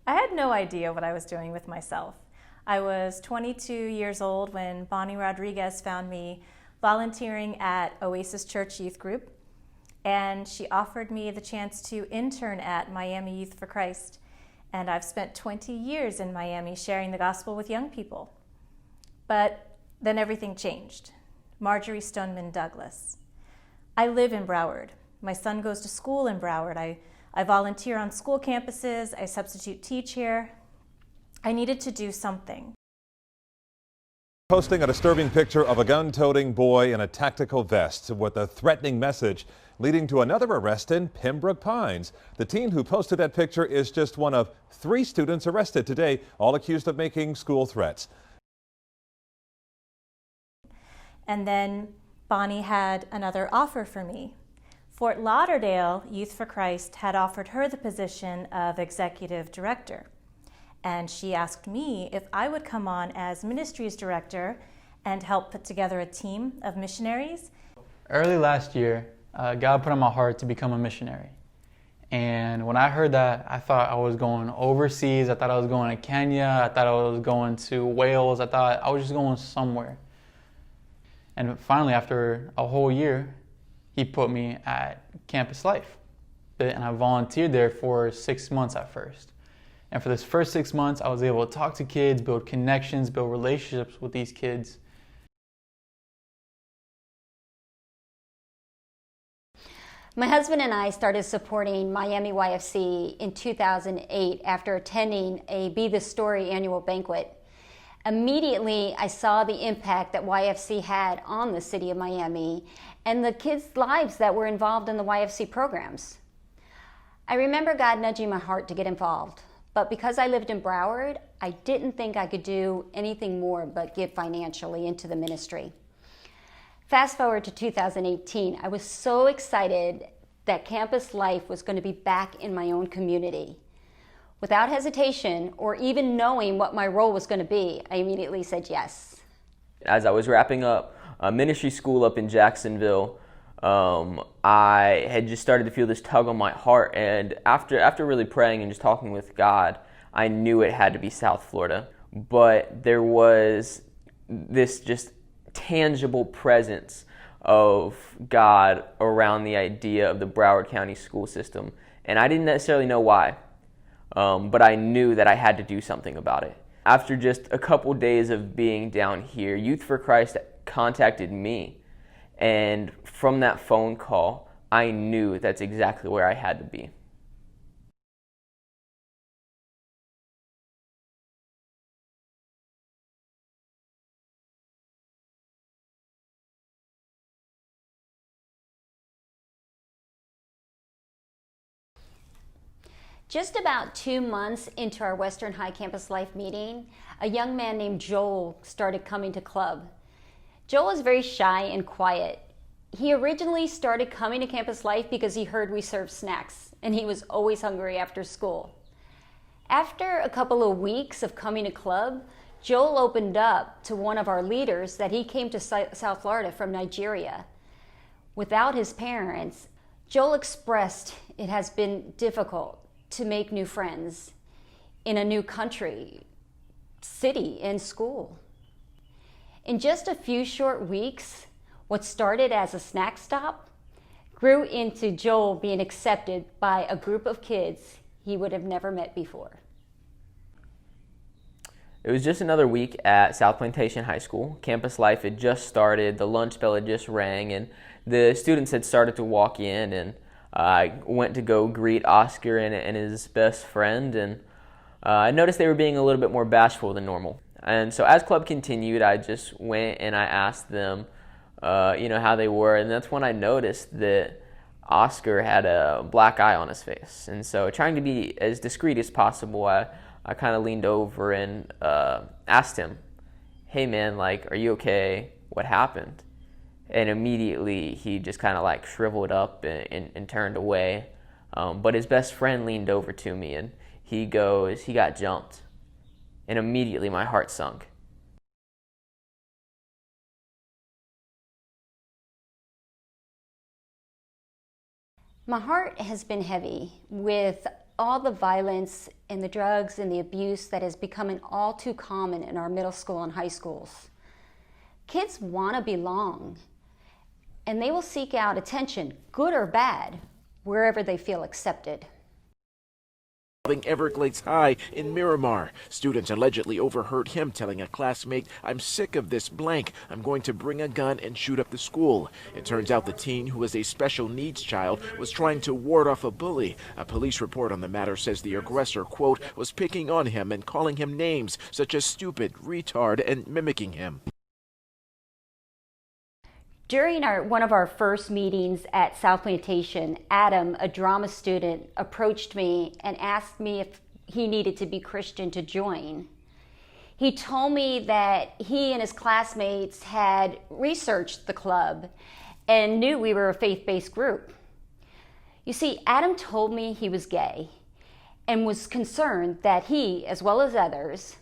I had no idea what I was doing with myself. I was 22 years old when Bonnie Rodriguez found me volunteering at Oasis Church Youth Group, and she offered me the chance to intern at Miami Youth For Christ. And I've spent 20 years in Miami sharing the gospel with young people. But then everything changed. Marjorie Stoneman Douglas. I live in Broward. My son goes to school in Broward. I volunteer on school campuses. I substitute teach here. I needed to do something. Posting a disturbing picture of a gun-toting boy in a tactical vest with a threatening message, leading to another arrest in Pembroke Pines. The teen who posted that picture is just one of 3 students arrested today, all accused of making school threats. And then Bonnie had another offer for me. Fort Lauderdale Youth For Christ had offered her the position of executive director. And she asked me if I would come on as ministries director and help put together a team of missionaries. Early last year, God put on my heart to become a missionary. And when I heard that, I thought I was going overseas. I thought I was going to Kenya. I thought I was going to Wales. I thought I was just going somewhere. And finally, after a whole year, he put me at Campus Life. And I volunteered there for 6 months at first. And for this first 6 months, I was able to talk to kids, build connections, build relationships with these kids. My husband and I started supporting Miami YFC in 2008 after attending a Be the Story annual banquet. Immediately, I saw the impact that YFC had on the city of Miami and the kids' lives that were involved in the YFC programs. I remember God nudging my heart to get involved. But because I lived in Broward, I didn't think I could do anything more but give financially into the ministry. Fast forward to 2018, I was so excited that Campus Life was going to be back in my own community. Without hesitation, or even knowing what my role was going to be, I immediately said yes. As I was wrapping up ministry school up in Jacksonville, I had just started to feel this tug on my heart, and after really praying and just talking with God, I knew it had to be South Florida. But there was this just tangible presence of God around the idea of the Broward County school system, and I didn't necessarily know why, but I knew that I had to do something about it. After just a couple days of being down here, Youth for Christ contacted me. And from that phone call, I knew that's exactly where I had to be. Just about 2 months into our Western High Campus Life meeting, a young man named Joel started coming to club. Joel is very shy and quiet. He originally started coming to Campus Life because he heard we served snacks, and he was always hungry after school. After a couple of weeks of coming to club, Joel opened up to one of our leaders that he came to South Florida from Nigeria. Without his parents, Joel expressed it has been difficult to make new friends in a new country, city, and school. In just a few short weeks, what started as a snack stop grew into Joel being accepted by a group of kids he would have never met before. It was just another week at South Plantation High School. Campus Life had just started, the lunch bell had just rang, and the students had started to walk in, and I went to go greet Oscar and his best friend, and I noticed they were being a little bit more bashful than normal. And so as club continued, I just went and I asked them, how they were, and that's when I noticed that Oscar had a black eye on his face. And so trying to be as discreet as possible, I kind of leaned over and asked him, "Hey man, are you okay? What happened?" And immediately he just kind of shriveled up and turned away. But his best friend leaned over to me and he goes, "He got jumped." And immediately my heart sunk. My heart has been heavy with all the violence and the drugs and the abuse that is becoming all too common in our middle school and high schools. Kids want to belong, and they will seek out attention, good or bad, wherever they feel accepted. Everglades High in Miramar. Students allegedly overheard him telling a classmate, "I'm sick of this blank. I'm going to bring a gun and shoot up the school." It turns out the teen, who is a special needs child, was trying to ward off a bully. A police report on the matter says the aggressor, quote, was picking on him and calling him names such as stupid, retard, and mimicking him. During one of our first meetings at South Plantation, Adam, a drama student, approached me and asked me if he needed to be Christian to join. He told me that he and his classmates had researched the club and knew we were a faith-based group. You see, Adam told me he was gay and was concerned that he, as well as others,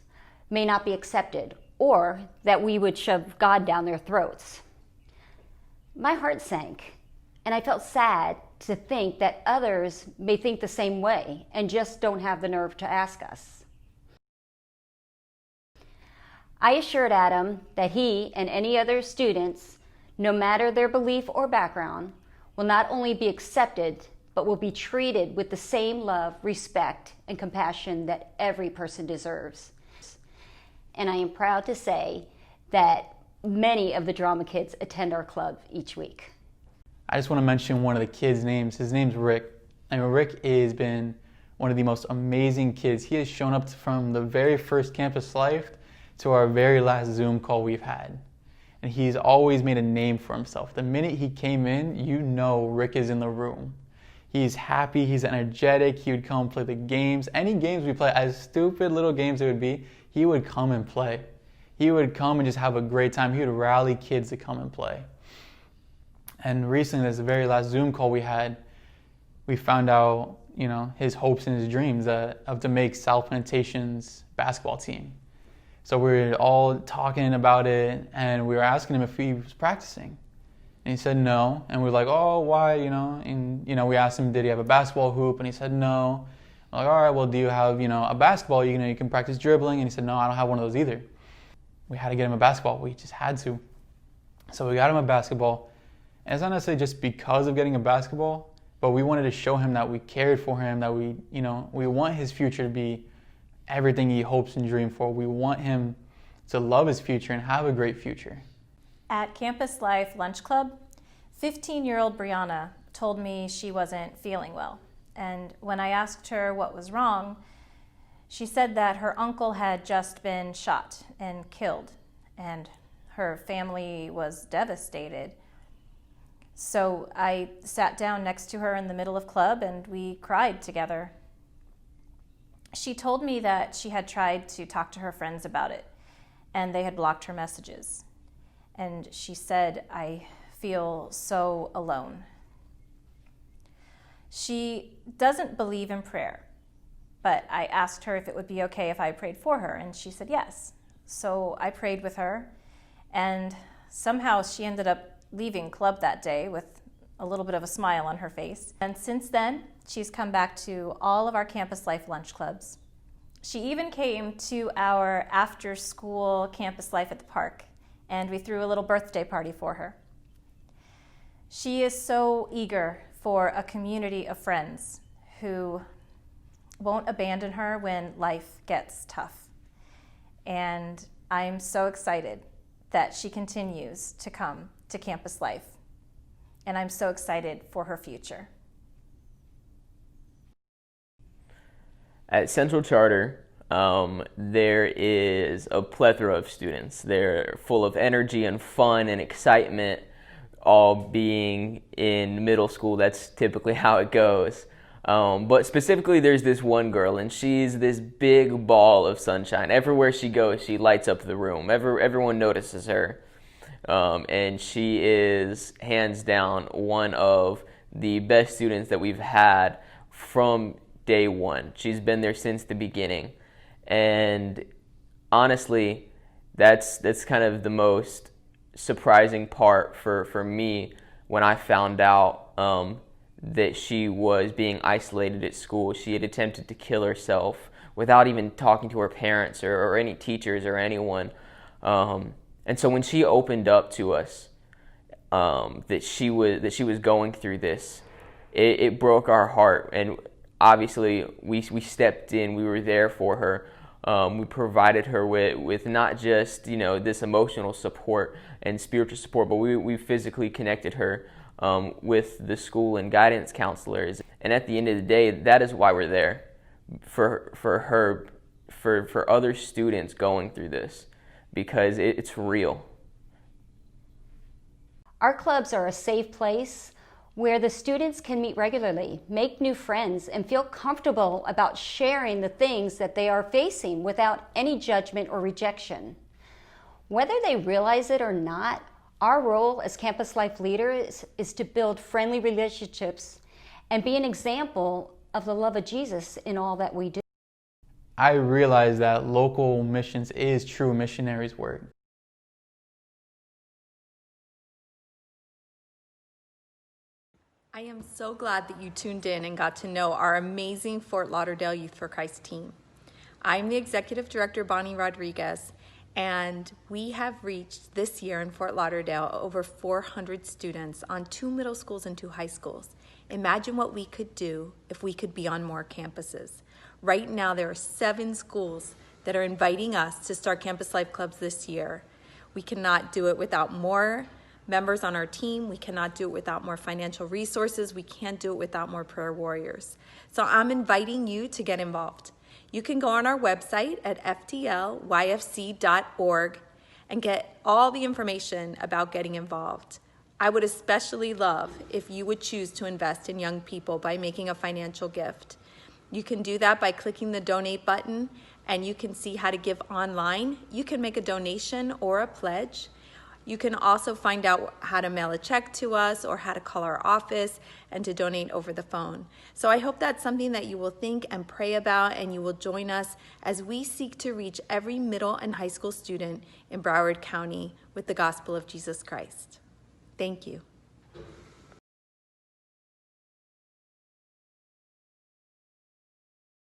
may not be accepted or that we would shove God down their throats. My heart sank, and I felt sad to think that others may think the same way and just don't have the nerve to ask us. I assured Adam that he and any other students, no matter their belief or background, will not only be accepted, but will be treated with the same love, respect, and compassion that every person deserves. And I am proud to say that many of the drama kids attend our club each week. I just want to mention one of the kids' names. His name's Rick. And Rick has been one of the most amazing kids. He has shown up from the very first campus life to our very last Zoom call we've had. And he's always made a name for himself. The minute he came in, you know Rick is in the room. He's happy, he's energetic, he would come play the games. Any games we play, as stupid little games it would be, he would come and play. He would come and just have a great time. He would rally kids to come and play. And recently, this very last Zoom call we had, we found out, his hopes and his dreams of to make South Plantation's basketball team. So we were all talking about it, and we were asking him if he was practicing. And he said no. And we were like, oh, why, And, we asked him, did he have a basketball hoop? And he said no. We're like, all right, well, do you have, a basketball? You can practice dribbling? And he said, no, I don't have one of those either. We had to get him a basketball. We just had to. So we got him a basketball. And it's not necessarily just because of getting a basketball, but we wanted to show him that we cared for him, that we want his future to be everything he hopes and dreams for. We want him to love his future and have a great future. At Campus Life Lunch Club, 15-year-old Brianna told me she wasn't feeling well. And when I asked her what was wrong, she said that her uncle had just been shot and killed, and her family was devastated. So I sat down next to her in the middle of club and we cried together. She told me that she had tried to talk to her friends about it, and they had blocked her messages. And she said, "I feel so alone." She doesn't believe in prayer. But I asked her if it would be okay if I prayed for her, and she said yes. So I prayed with her, and somehow she ended up leaving club that day with a little bit of a smile on her face. And since then, she's come back to all of our Campus Life lunch clubs. She even came to our after-school Campus Life at the park, and we threw a little birthday party for her. She is so eager for a community of friends who won't abandon her when life gets tough. And I'm so excited that she continues to come to Campus Life. And I'm so excited for her future. At Central Charter, there is a plethora of students. They're full of energy and fun and excitement, all being in middle school. That's typically how it goes. But specifically, there's this one girl, and she's this big ball of sunshine. Everywhere she goes, she lights up the room. Everyone notices her. And she is, hands down, one of the best students that we've had from day one. She's been there since the beginning. And honestly, that's kind of the most surprising part for me when I found out that she was being isolated at school. She had attempted to kill herself without even talking to her parents or any teachers or anyone. And so when she opened up to us that she was going through this, it broke our heart. And obviously we stepped in. We were there for her. We provided her with not just this emotional support and spiritual support, but we physically connected her with the school and guidance counselors. And at the end of the day, that is why we're there, for her, for other students going through this, because it's real. Our clubs are a safe place where the students can meet regularly, make new friends, and feel comfortable about sharing the things that they are facing without any judgment or rejection. Whether they realize it or not, our role as campus life leaders is to build friendly relationships and be an example of the love of Jesus in all that we do. I realized that local missions is true missionaries' work. I am so glad that you tuned in and got to know our amazing Fort Lauderdale Youth for Christ team. I'm the Executive Director, Bonnie Rodriguez, and we have reached this year in Fort Lauderdale over 400 students on 2 middle schools and 2 high schools. Imagine what we could do if we could be on more campuses. Right now there are 7 schools that are inviting us to start Campus Life Clubs this year. We cannot do it without more members on our team. We cannot do it without more financial resources. We can't do it without more prayer warriors. So I'm inviting you to get involved. You can go on our website at ftlyfc.org and get all the information about getting involved. I would especially love if you would choose to invest in young people by making a financial gift. You can do that by clicking the donate button, and you can see how to give online. You can make a donation or a pledge. You can also find out how to mail a check to us or how to call our office and to donate over the phone. So I hope that's something that you will think and pray about, and you will join us as we seek to reach every middle and high school student in Broward County with the gospel of Jesus Christ. Thank you.